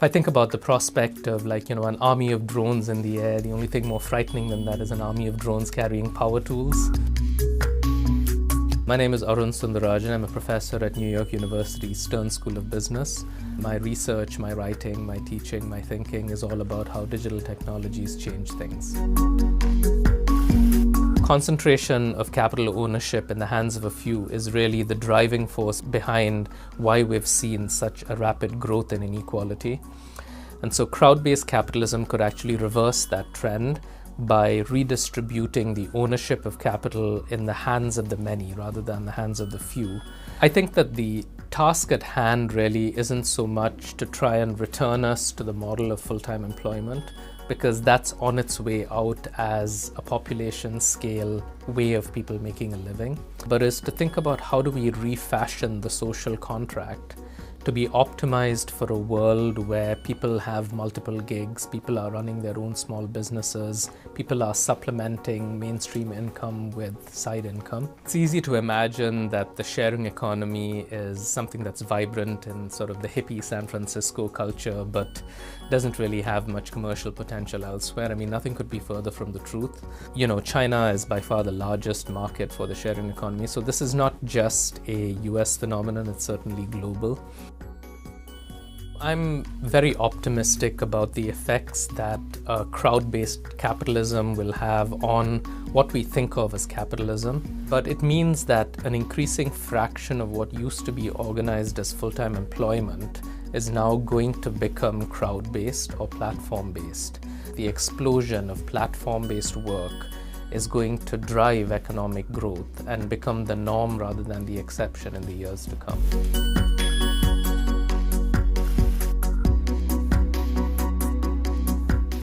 If I think about the prospect of an army of drones in the air, the only thing more frightening than that is an army of drones carrying power tools. My name is Arun Sundararajan. I'm a professor at New York University's Stern School of Business. My research, my writing, my teaching, my thinking is all about how digital technologies change things. Concentration of capital ownership in the hands of a few is really the driving force behind why we've seen such a rapid growth in inequality. And so crowd-based capitalism could actually reverse that trend by redistributing the ownership of capital in the hands of the many rather than the hands of the few. I think that the task at hand really isn't so much to try and return us to the model of full-time employment, because that's on its way out as a population scale way of people making a living, but is to think about how do we refashion the social contract to be optimized for a world where people have multiple gigs, people are running their own small businesses, people are supplementing mainstream income with side income. It's easy to imagine that the sharing economy is something that's vibrant in sort of the hippie San Francisco culture, but doesn't really have much commercial potential elsewhere. I mean, nothing could be further from the truth. China is by far the largest market for the sharing economy, so this is not just a US phenomenon, it's certainly global. I'm very optimistic about the effects that crowd-based capitalism will have on what we think of as capitalism. But it means that an increasing fraction of what used to be organized as full-time employment is now going to become crowd-based or platform-based. The explosion of platform-based work is going to drive economic growth and become the norm rather than the exception in the years to come.